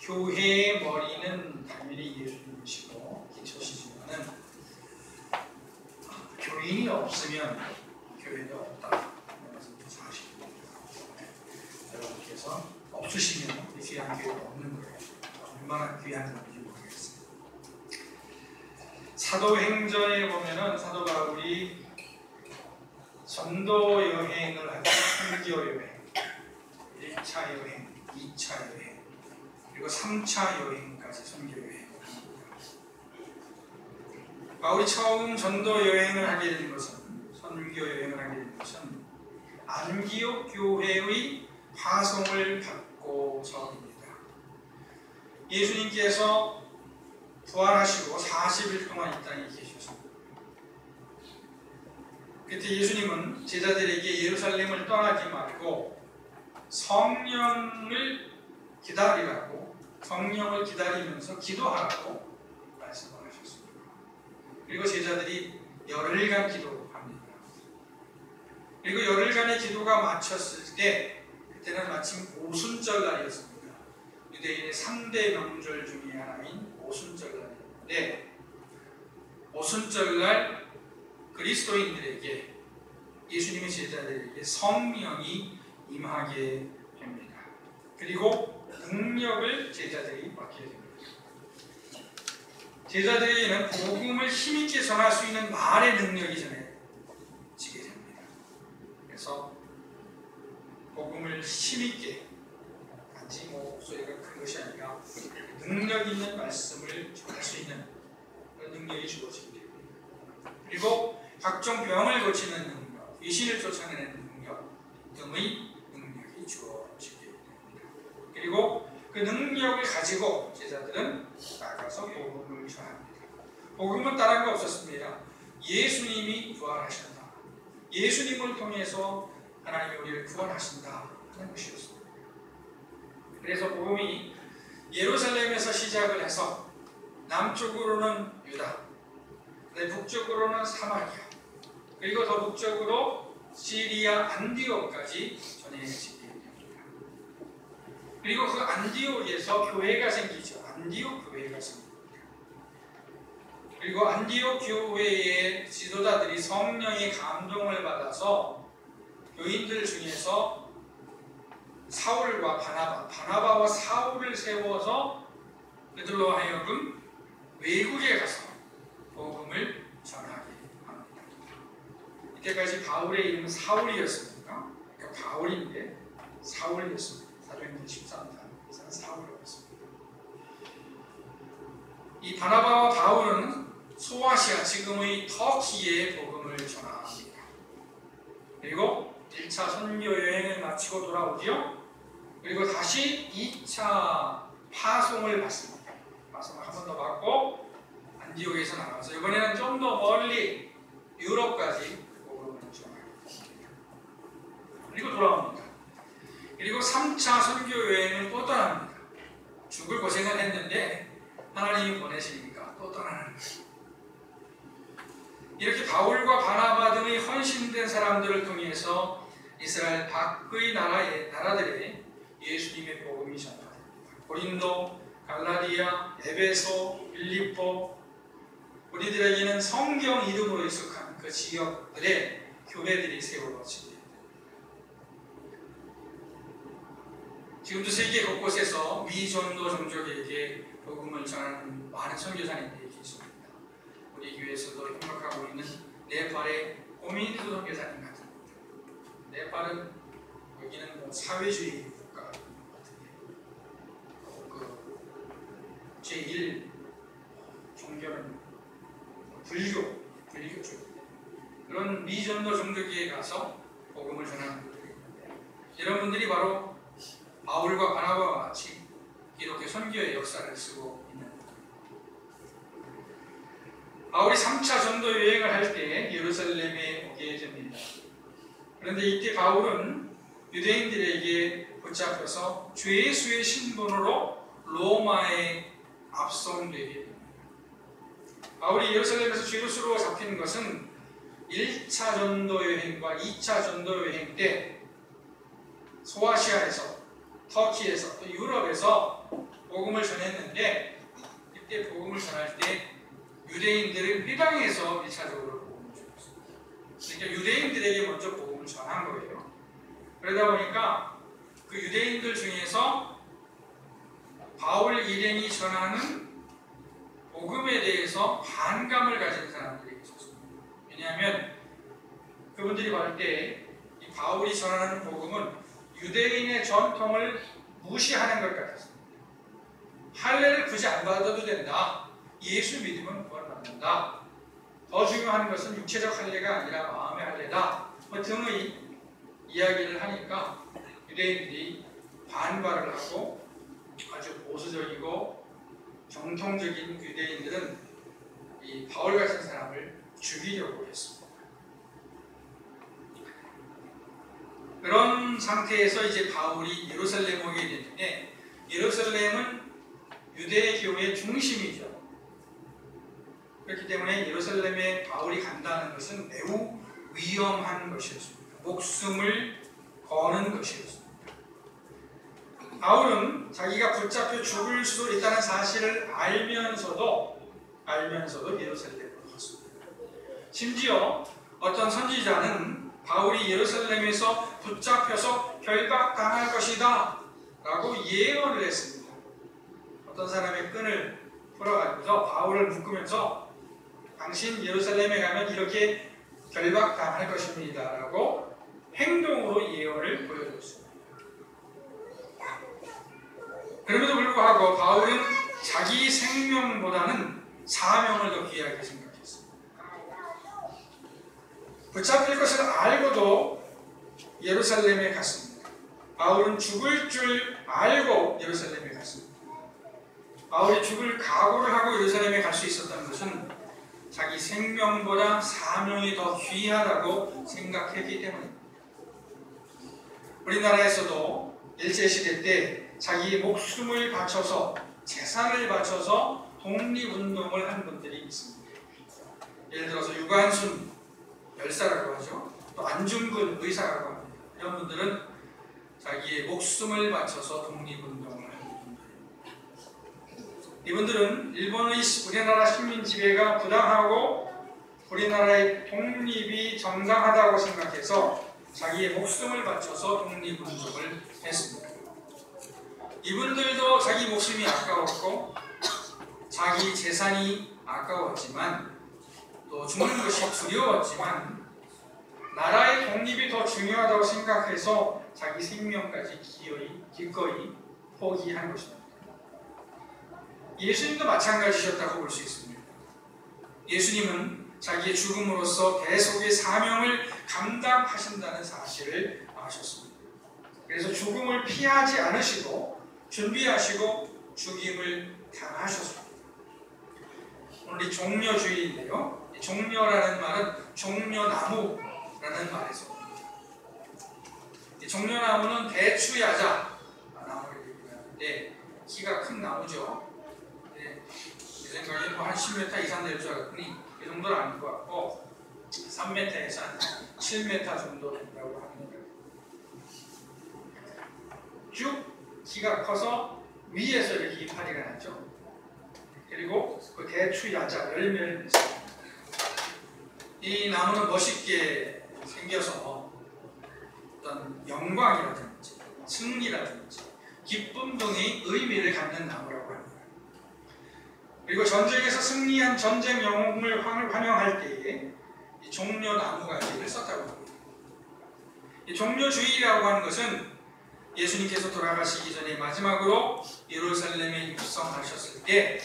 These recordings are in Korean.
교회의 머리는 당연히 예수님이시고 기초시지만은 교인이 없으면 교회도 없다. 그것은 사실입니다. 여러분께서 없으시면 이 귀한 교회가 없는 거예요. 얼마나 귀한 건지 모르겠어요. 사도행전에 보면은 사도 바울이 전도 여행을 하고 선교 여행, 1차 여행, 2차 여행, 그리고 3차 여행까지 선교 여행을 합니다. 바울이 처음 전도 여행을 하게 된 것은, 선교 여행을 하게 된 것은 안디옥 교회의 파송을 받고서입니다. 예수님께서 부활하시고 40일 동안 이 땅에 계셨습니다. 그때 예수님은 제자들에게 예루살렘을 떠나지 말고 성령을 기다리라고, 성령을 기다리면서 기도하라고 말씀을 하셨습니다. 그리고 제자들이 열흘간 기도합니다. 그리고 열흘간의 기도가 마쳤을 때, 그때는 마침 오순절 날이었습니다. 유대인의 3대 명절 중에 하나인 오순절 날이었는데, 오순절 날 그리스도인들에게, 예수님의 제자들에게 성령이 임하게 됩니다. 그리고 능력을 제자들이 받게 됩니다. 제자들에게는 복음을 힘있게 전할 수 있는 말의 능력이 전해지게 됩니다. 그래서 복음을 힘있게, 단지 목소리가 큰 것이 아니라 능력 있는 말씀을 전할 수 있는 그런 능력이 주어지게 됩니다. 그리고 각종 병을 고치는 능력, 귀신을 쫓아내는 능력 등의 능력이 주어지게 됩니다. 그리고 그 능력을 가지고 제자들은 나가서 복음을 전합니다. 복음은 다른 거 없었습니다. 예수님이 부활하셨다. 예수님을 통해서 하나님이 우리를 구원하신다 하는 것이었습니다. 그래서 복음이 예루살렘에서 시작을 해서 남쪽으로는 유다, 북쪽으로는 사마리아, 그리고 더 북쪽으로 시리아 안디옥까지 전해지게 됩니다. 그리고 그 안디옥에서 교회가 생기죠. 안디옥 교회가 생깁니다. 그리고 안디옥 교회의 지도자들이 성령의 감동을 받아서 교인들 중에서 사울과 바나바와 사울을 세워서 그들로 하여금 외국에 가서 복음을 전하게 합니다. 이때까지 바울의 이름은 사울이었습니다. 그러니까 바울인데 사울이었습니다. 사도행전 13장에서는 사울이라고 했습니다. 이 바나바와 바울은 소아시아, 지금의 터키에 복음을 전합니다. 그리고 1차 선교 여행을 마치고 돌아오죠. 그리고 다시 2차 파송을 받습니다. 파송을 한 번 더 받고 안디옥에서 나가서 이번에는 좀 더 멀리 유럽까지 복음을 전합니다. 그리고 돌아옵니다. 그리고 3차 선교 여행을 또 떠납니다. 죽을 고생을 했는데 하나님이 보내시니까 또 떠나는 거예요. 이렇게 바울과 바나바 등의 헌신된 사람들을 통해서 이스라엘 밖의 나라들에 예수님의 복음이 전파됩니다. 고린도, 갈라디아, 에베소, 빌립보, 우리들에게는 성경 이름으로 익숙한 그 지역들의 교회들이 세워지게 됩니다. 지금도 세계 곳곳에서 미전도 종족에게 복음을 전하는 많은 선교사님들이 계십니다. 우리 교회에서도 협력하고 있는 네팔의 고민도 선교사님 같은 분들. 네팔은 여기는 사회주의 국가 같은데 그 제1 종교는 불교 쪽 그런 미전도 종족에 가서 복음을 전하는 분들이 있는데 이런 분들이 바로 바울과 바나바와 같이 기독교 선교의 역사를 쓰고 있는 바울이 3차 전도 여행을 할 때 예루살렘에 오게 됩니다. 그런데 이때 바울은 유대인들에게 붙잡혀서 죄수의 신분으로 로마에 압송되게 됩니다. 바울이 예루살렘에서 죄수로 잡힌 것은 1차 전도 여행과 2차 전도 여행 때 소아시아에서, 터키에서, 또 유럽에서 복음을 전했는데 그때 복음을 전할 때 유대인들을 회당에서 1차적으로 복음을 전했어요. 그러니까 유대인들에게 먼저 복음을 전한 거예요. 그러다 보니까 그 유대인들 중에서 바울 일행이 전하는 복음에 대해서 반감을 가진 사람들이 있었어요. 왜냐하면 그분들이 봤을 때 이 바울이 전하는 복음은 유대인의 전통을 무시하는 것 같았습니다. 할례를 굳이 안 받아도 된다. 예수 믿으면 구원받는다. 더 중요한 것은 육체적 할례가 아니라 마음의 할례다. 등의 이야기를 하니까 유대인들이 반발을 하고 아주 보수적이고 정통적인 유대인들은 이 바울 같은 사람을 죽이려고 했습니다. 그런 상태에서 이제 바울이 예루살렘 오게 됐는데 예루살렘은 유대교의 중심이죠. 그렇기 때문에 예루살렘에 바울이 간다는 것은 매우 위험한 것이었습니다. 목숨을 거는 것이었습니다. 바울은 자기가 붙잡혀 죽을 수도 있다는 사실을 알면서도 예루살렘으로 갔습니다. 심지어 어떤 선지자는 바울이 예루살렘에서 붙잡혀서 결박당할 것이다 라고 예언을 했습니다. 어떤 사람의 끈을 풀어가지고서 바울을 묶으면서 당신 예루살렘에 가면 이렇게 결박당할 것입니다 라고 행동으로 예언을 보여줬습니다. 그럼에도 불구하고 바울은 자기 생명보다는 사명을 더 귀하게 생각했습니다. 붙잡힐 것을 알고도 예루살렘에 갔습니다. 바울은 죽을 줄 알고 예루살렘에 갔습니다. 바울이 죽을 각오를 하고 예루살렘에 갈 수 있었다는 것은 자기 생명보다 사명이 더 귀하다고 생각했기 때문입니다. 우리나라에서도 일제시대 때 자기 목숨을 바쳐서 재산을 바쳐서 독립운동을 한 분들이 있습니다. 예를 들어서 유관순 열사라고 하죠. 또 안중근 의사라고 합니다. 이런 분들은 자기의 목숨을 바쳐서 독립운동을 한 분들입니다. 이분들은 일본의 우리나라 식민 지배가 부당하고 우리나라의 독립이 정당하다고 생각해서 자기의 목숨을 바쳐서 독립운동을 했습니다. 이분들도 자기 목숨이 아까웠고 자기 재산이 아까웠지만 또 죽는 것이 두려웠지만 나라의 독립이 더 중요하다고 생각해서 자기 생명까지 기꺼이 포기한 것입니다. 예수님도 마찬가지셨다고 볼 수 있습니다. 예수님은 자기의 죽음으로써 대속의 사명을 감당하신다는 사실을 아셨습니다. 그래서 죽음을 피하지 않으시고 준비하시고 죽임을 당하셨습니다. 오늘 이 종려주의인데요. 종려라는 말은 종려나무라는 말에서 옵니다. 이 종려나무는 대추야자 나무를 얘기하는데 키가 큰 나무죠. 네, 제 생각에 한 10m 이상 될 줄 알았더니 이 정도는 아닌 것 같고 3m에서 한 7m 정도 된다고 합니다. 쭉 키가 커서 위에서 이렇게 이파리가 났죠. 그리고 그 대추야자 열매를 맺습니다. 이 나무는 멋있게 생겨서 어떤 영광이라든지 승리라든지 기쁨 등의 의미를 갖는 나무라고 합니다. 그리고 전쟁에서 승리한 전쟁 영웅을 환영할 때에 이 종려나무가지를 썼다고 합니다. 이 종려주의라고 하는 것은 예수님께서 돌아가시기 전에 마지막으로 예루살렘에 입성하셨을 때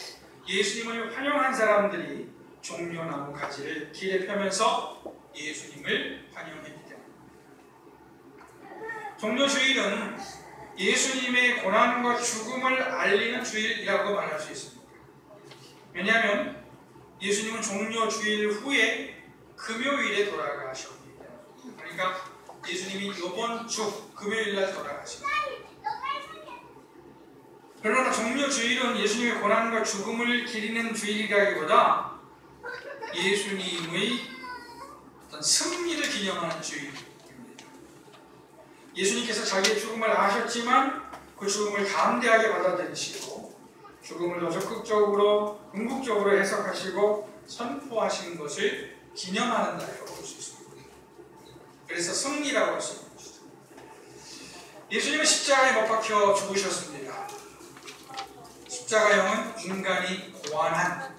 예수님을 환영한 사람들이 종려나무 가지를 길에 펴면서 예수님을 환영했기 때문입니다. 종려주일은 예수님의 고난과 죽음을 알리는 주일이라고 말할 수 있습니다. 왜냐하면 예수님은 종려주일 후에 금요일에 돌아가셨기 때문입니다. 그러니까 예수님이 이번 주 금요일날 돌아가십니다. 그러나 종려주일은 예수님의 고난과 죽음을 기리는 주일이라기보다 예수님의 어떤 승리를 기념하는 주일입니다. 예수님께서 자기의 죽음을 아셨지만 그 죽음을 담대하게 받아들이시고 죽음을 더 적극적으로 궁극적으로 해석하시고 선포하신 것을 기념하는 날이라고 볼 수 있습니다. 그래서 승리라고 할 수 있는 것이죠. 예수님은 십자가에 못 박혀 죽으셨습니다. 십자가형은 인간이 고안한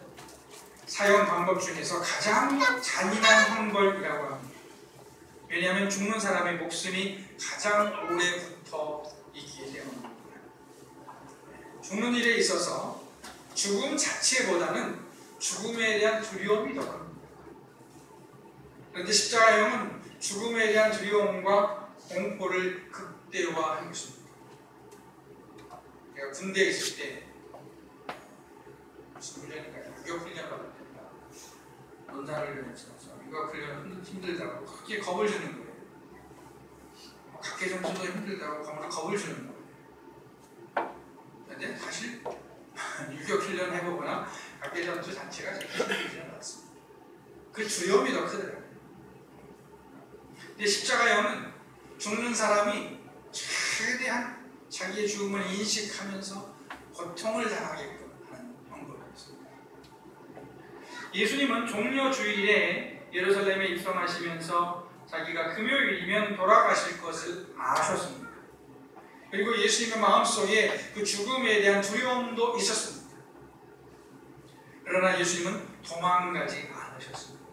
사형 방법 중에서 가장 잔인한 형벌이라고 합니다. 왜냐하면 죽는 사람의 목숨이 가장 오래 붙어 있기 때문입니다. 죽는 일에 있어서 죽음 자체보다는 죽음에 대한 두려움이 더 큽니다. 그런데 십자가형은 죽음에 대한 두려움과 공포를 극대화한 것입니다. 제가 군대에 있을 때 무슨 훈련인가요? 유격훈련 받을 때입니다. 논산훈련에서 유격훈련 힘들다고 크게 겁을 주는 거예요. 각계정수도 힘들다고 겁을 주는 거예요. 그런데 사실 유격훈련 해보거나 각계전투 자체가 그렇게 힘들지는 않습니다. 그 두려움이 더 크더라고요. 근데 십자가형은 죽는 사람이 최대한 자기의 죽음을 인식하면서 고통을 당하게끔 하는 형벌이었습니다. 예수님은 종려주일에 예루살렘에 입성하시면서 자기가 금요일이면 돌아가실 것을 아셨습니다. 그리고 예수님의 마음속에 그 죽음에 대한 두려움도 있었습니다. 그러나 예수님은 도망가지 않으셨습니다.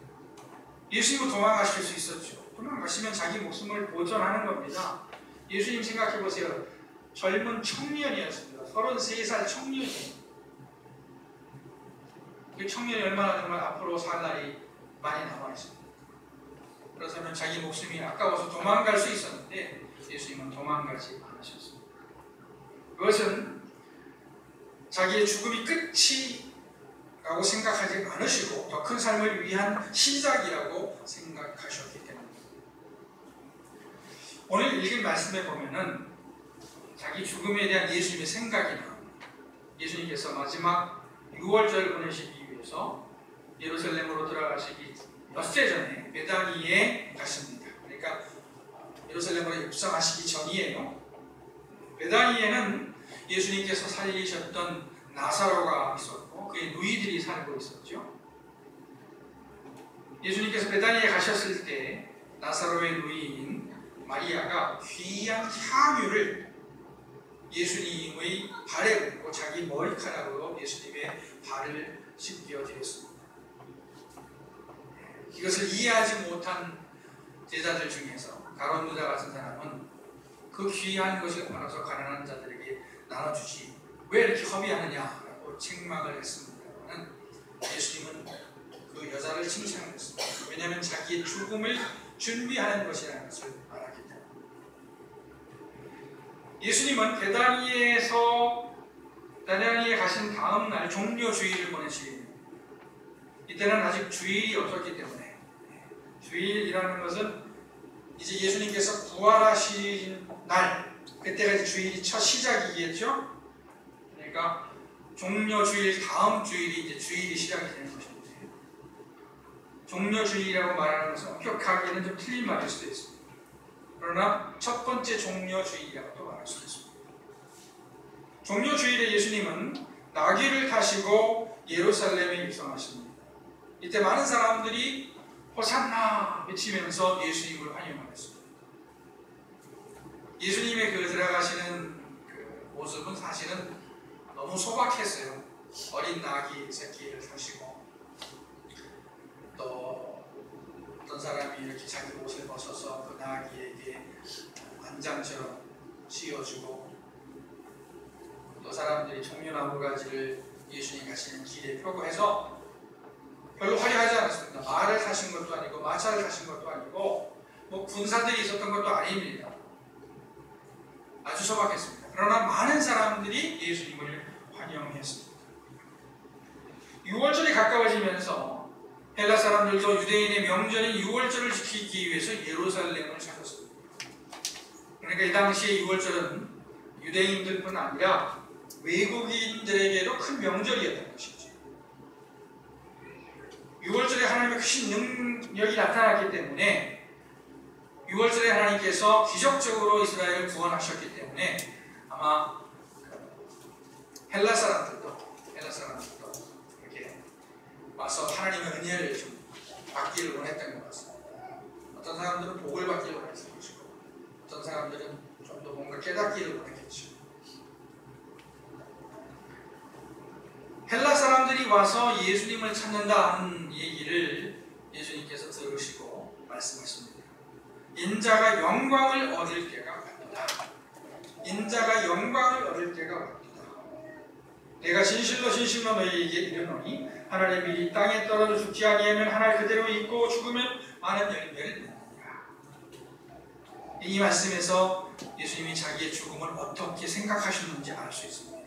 예수님은 도망가실 수 있었죠. 도망가시면 자기 목숨을 보존하는 겁니다. 예수님 생각해 보세요. 젊은 청년이었습니다. 33살 청년이에요. 그 청년이 얼마나 정말 앞으로 살 날이 많이 남아있습니다. 그렇다면 자기 목숨이 아까워서 도망갈 수 있었는데 예수님은 도망가지 않으셨습니다. 그것은 자기의 죽음이 끝이라고 생각하지 않으시고 더 큰 삶을 위한 시작이라고 생각하셨기 때문입니다. 오늘 읽은 말씀에 보면은 자기 죽음에 대한 예수님의 생각이 나옵니다. 예수님께서 마지막 6월절을 보내시기 위해서 예루살렘으로 들어가시기 엿새 전에 베다니에 가십니다. 그러니까 예루살렘으로 입성하시기 전이에요. 베다니에는 예수님께서 살리셨던 나사로가 있었고 그의 누이들이 살고 있었죠. 예수님께서 베다니에 가셨을 때 나사로의 누이인 마리아가 귀한 향유를 예수님의 발에 붓고 자기 머리카락으로 예수님의 발을 씻겨 드렸습니다. 이것을 이해하지 못한 제자들 중에서 가룟 유다 같은 사람은 그 귀한 것을 팔아서 가난한 자들에게 나눠주지 왜 이렇게 허비하느냐라고 책망을 했습니다만 예수님은 그 여자를 칭찬했습니다. 왜냐하면 자기의 죽음을 준비하는 것이라는 것을 말하기 때문에. 예수님은 베다니에 가신 다음 날 종려주일을 보내시고 이때는 아직 주일이 없었기 때문에 주일이라는 것은 이제 예수님께서 부활하신 날 그때가 이제 주일이 첫 시작이겠죠. 그러니까 종려주일 다음 주일이 이제 주일이 시작이 되는 것입니다. 종려주일이라고 말하는 것은 엄격하게는 좀 틀린 말일 수도 있습니다. 그러나 첫 번째 종려주일이라고도 말할 수 있습니다. 종려주일에 예수님은 나귀를 타시고 예루살렘에 입성하십니다. 이때 많은 사람들이 호산나 외치면서 예수님을 환영하였습니다. 예수님의 그 들어가시는 그 모습은 사실은 너무 소박했어요. 어린 나귀 새끼를 타시고 또 어떤 사람이 이렇게 자기 옷을 벗어서 그 나귀에게 안장처럼 씌워주고 또 사람들이 종려나무 가지를 예수님 가시는 길에 펴고 해서 별로 화려하지 않았습니다. 말을 타신 것도 아니고 마차를 타신 것도 아니고 뭐 군사들이 있었던 것도 아닙니다. 아주 소박했습니다. 그러나 많은 사람들이 예수님을 환영했습니다. 6월절이 가까워지면서 헬라 사람들도 유대인의 명절인 6월절을 지키기 위해서 예루살렘을 찾았습니다. 그러니까 이 당시의 6월절은 유대인들뿐 아니라 외국인들에게도 큰 명절이었던 것이죠. 6월절에 하나님의 크신 능력이 나타났기 때문에 6월절에 하나님께서 기적적으로 이스라엘을 구원하셨기 때문에 아마 헬라 사람들도 와서 하나님의 은혜를 좀 받기를 원했던 것 같습니다. 어떤 사람들은 복을 받기를 원했을 것이고 어떤 사람들은 좀 더 뭔가 깨닫기를 원했겠죠. 헬라 사람들이 와서 예수님을 찾는다 하는 얘기를 예수님께서 들으시고 말씀하십니다. 인자가 영광을 얻을 때가 왔도다. 인자가 영광을 얻을 때가 왔도다. 내가 진실로 진실로 너희에게 이르노니 하나님이 이 땅에 떨어져 죽지 아니하면 하늘 그대로 있고 죽으면 많은 열매를 맺느니라. 이 말씀에서 예수님이 자기의 죽음을 어떻게 생각하셨는지 알 수 있습니다.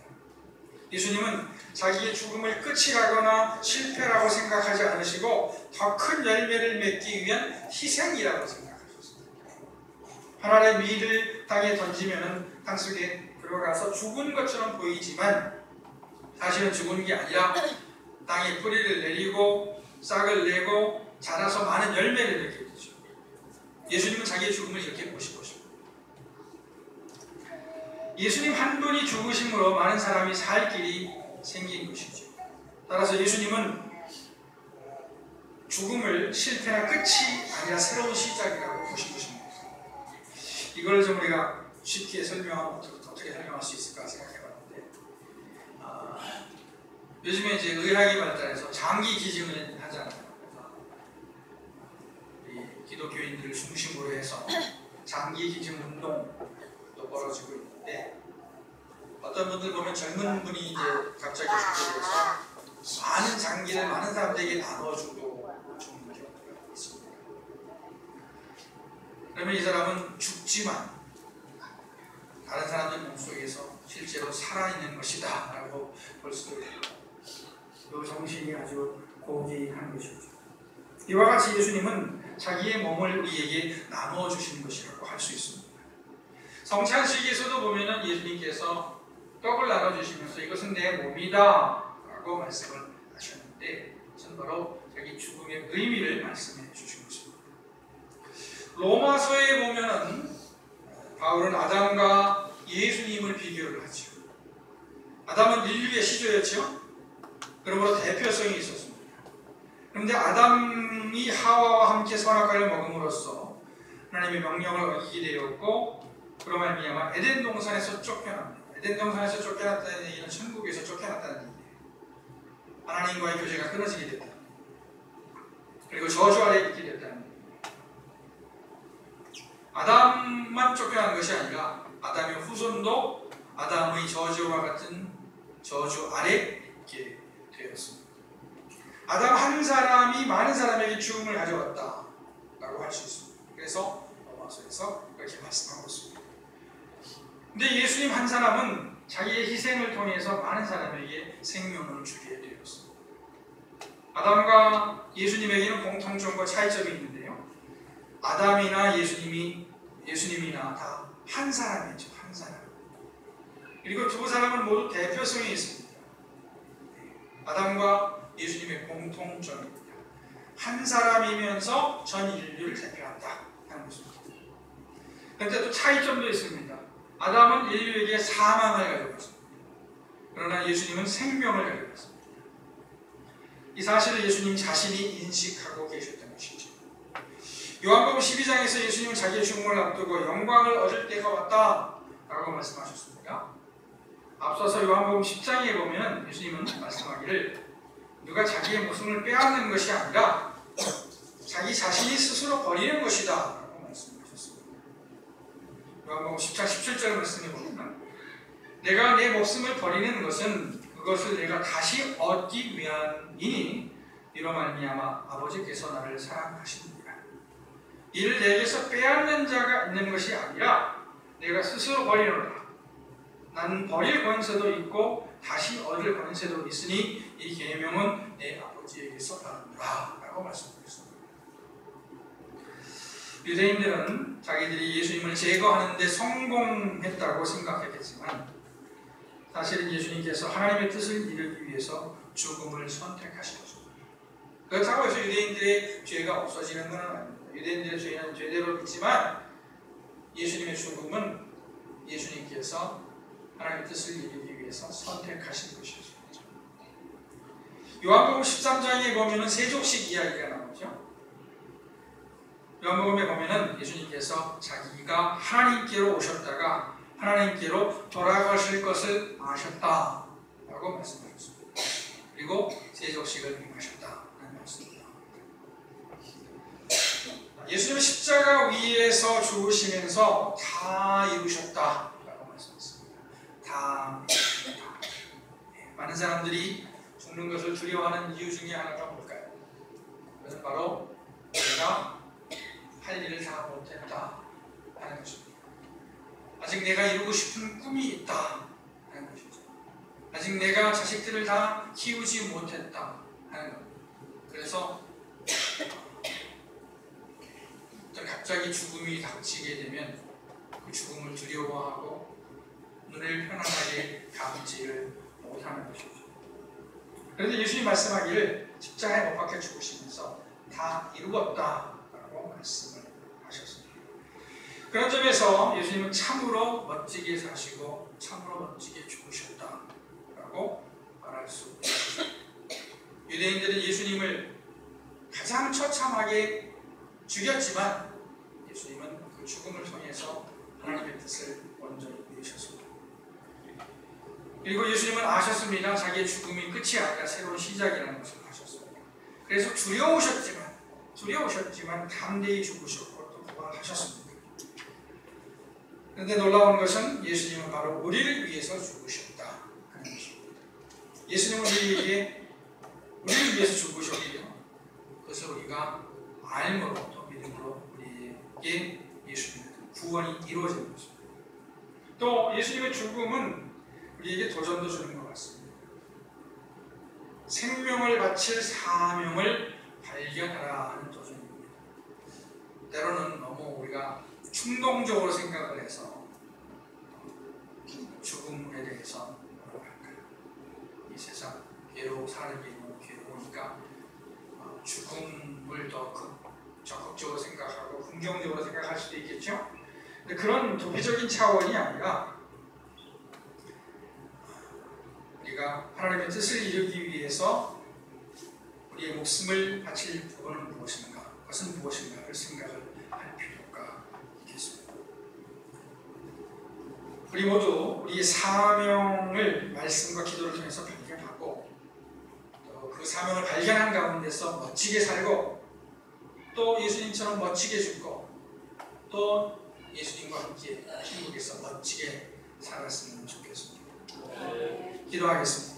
예수님은 자기의 죽음을 끝이라거나 실패라고 생각하지 않으시고 더 큰 열매를 맺기 위한 희생이라고 생각하셨습니다. 하나님의 미를 땅에 던지면 땅속에 들어가서 죽은 것처럼 보이지만 사실은 죽은 게 아니라 땅에 뿌리를 내리고 싹을 내고 자라서 많은 열매를 맺게 되죠. 예수님은 자기의 죽음을 이렇게 보시고 싶습니다. 예수님 한 분이 죽으심으로 많은 사람이 살 길이 생긴 것이죠. 따라서 예수님은 죽음을 실패나 끝이 아니라 새로운 시작이라고 보시고 싶습니다. 이걸 좀 우리가 쉽게 설명하면 어떻게 설명할 수 있을까 생각해봤는데, 요즘에 이제 의학이 발달해서 장기 기증을 하잖아요. 이 기독교인들을 중심으로 해서 장기 기증 운동도 벌어지고 있는데, 어떤 분들 보면 젊은 분이 이제 갑자기 죽게 돼서 많은 장기를 많은 사람들에게 나눠주고 죽는 경우가 있습니다. 그러면 이 사람은 죽지만 다른 사람들 몸속에서 실제로 살아있는 것이다 라고 볼 수도 있고, 이 정신이 아주 고귀한 것이죠. 이와 같이 예수님은 자기의 몸을 우리에게 나누어 주시는 것이라고 할 수 있습니다. 성찬식에서도 보면은 예수님께서 떡을 나눠주시면서 이것은 내 몸이다 라고 말씀을 하셨는데, 그것은 바로 자기 죽음의 의미를 말씀해 주신 것입니다. 로마서에 보면은 바울은 아담과 예수님을 비교를 하죠. 아담은 인류의 시조였죠. 그러므로 대표성이 있었습니다. 그런데 아담이 하와와 함께 선악과를 먹음으로써 하나님의 명령을 어기게 되었고, 그로 말미암아 에덴 동산에서 쫓겨납니다. 에덴 동산에서 쫓겨났다는 얘기는 천국에서 쫓겨났다는 얘기예요. 하나님과의 교제가 끊어지게 됐다. 그리고 저주 아래 있게 됐다는 얘기예요. 아담만 쫓겨난 것이 아니라 아담의 후손도 아담의 저주와 같은 저주 아래 있게 되었습니다. 아담 한 사람이 많은 사람에게 죽음을 가져왔다 라고 할 수 있습니다. 그래서 로마서에서 그렇게 말씀하고 있습니다. 근데 예수님 한 사람은 자기의 희생을 통해서 많은 사람에게 생명을 주게 되었습니다. 아담과 예수님에게는 공통점과 차이점이 있는데요, 아담이나 예수님이나 다 한 사람이죠. 한 사람. 그리고 두 사람은 모두 대표성이 있습니다. 아담과 예수님의 공통점입니다. 한 사람이면서 전 인류를 대표한다 하는 것입니다. 그런데 또 차이점도 있습니다. 아담은 인류에게 사망을 가져갔습니다. 그러나 예수님은 생명을 가져갔습니다. 이 사실을 예수님 자신이 인식하고 계셨던 것이죠. 요한복음 12장에서 예수님은 자기의 죽음을 앞두고 영광을 얻을 때가 왔다 라고 말씀하셨습니다. 앞서서 요한복음 10장에 보면 예수님은 말씀하기를 누가 자기의 목숨을 빼앗는 것이 아니라 자기 자신이 스스로 버리는 것이다 라고 말씀하셨습니다. 요한복음 10장 17절 말씀에 보면 내가 내 목숨을 버리는 것은 그것을 내가 다시 얻기 위함이니 이로 말미암아 아버지께서 나를 사랑하십니다. 이를 내게서 빼앗는 자가 있는 것이 아니라 내가 스스로 버리노라. 나는 버릴 권세도 있고 다시 얻을 권세도 있으니 이 계명은 내 아버지에게서 나오노라 라고 말씀드렸습니다. 유대인들은 자기들이 예수님을 제거하는 데 성공했다고 생각했겠지만 사실은 예수님께서 하나님의 뜻을 이루기 위해서 죽음을 선택하신 것입니다. 그렇다고 해서 유대인들의 죄가 없어지는 것은 아닙니다. 유대인들의 죄는 죄대로 있지만 예수님의 죽음은 예수님께서 하나님의 뜻을 이루기 위해서 선택하신 것이었습니다. 요한복음 13장에 보면은 세족식 이야기가 나오죠. 요한복음에 보면은 예수님께서 자기가 하나님께로 오셨다가 하나님께로 돌아가실 것을 아셨다라고 말씀하셨습니다. 그리고 세족식을 행하셨다는 말씀입니다. 예수님은 십자가 위에서 죽으시면서 다 이루셨다라고 말씀했습니다. 다 이루셨다. 많은 사람들이 죽는 것을 두려워하는 이유 중에 하나가 뭘까요? 그것은 바로 내가 할 일을 다 못했다 하는 것입니다. 아직 내가 이루고 싶은 꿈이 있다 하는 것이죠. 아직 내가 자식들을 다 키우지 못했다 하는 것. 그래서 갑자기 죽음이 닥치게 되면 그 죽음을 두려워하고 눈을 편안하게 감지를 못하는 것이죠. 그런데 예수님 말씀하기를 십자가에 못 박혀 죽으시면서 다 이루었다라고 말씀을 하셨습니다. 그런 점에서 예수님은 참으로 멋지게 사시고 참으로 멋지게 죽으셨다라고 말할 수 있습니다. 유대인들은 예수님을 가장 처참하게 죽였지만 예수님은 그 죽음을 통해서 하나님의 뜻을 온전히 이루셨습니다. 그리고 예수님은 아셨습니다. 자기의 죽음이 끝이 아니라 새로운 시작이라는 것을 아셨습니다. 그래서 두려우셨지만 담대히 죽으셨고 또 부활하셨습니다. 그런데 놀라운 것은 예수님은 바로 우리를 위해서 죽으셨다 하는 것입니다. 예수님은 우리를 위해서 죽으셨고요. 그것을 우리가 알므로 또 믿음으로 우리에게 예수님의 구원이 이루어지는 것입니다. 또 예수님의 죽음은 우리에게 도전도 주는 것 같습니다. 생명을 바칠 사명을 발견하라 하는 도전입니다. 때로는 너무 우리가 충동적으로 생각을 해서 죽음에 대해서 이 세상 살기 너무 괴로우니까 죽음을 더 적극적으로 생각하고 긍정적으로 생각할 수도 있겠죠. 근데 그런 도피적인 차원이 아니라 우리가 하나님의 뜻을 이루기 위해서 우리의 목숨을 바칠 부분은 무엇인가, 그것은 무엇인가를 생각을 할 필요가 있겠습니다. 우리 모두 우리의 사명을 말씀과 기도를 통해서 발견하고 또 그 사명을 발견한 가운데서 멋지게 살고 또 예수님처럼 멋지게 죽고 또 예수님과 함께 천국에서 멋지게 살았으면 좋겠습니다. 기도하겠습니다.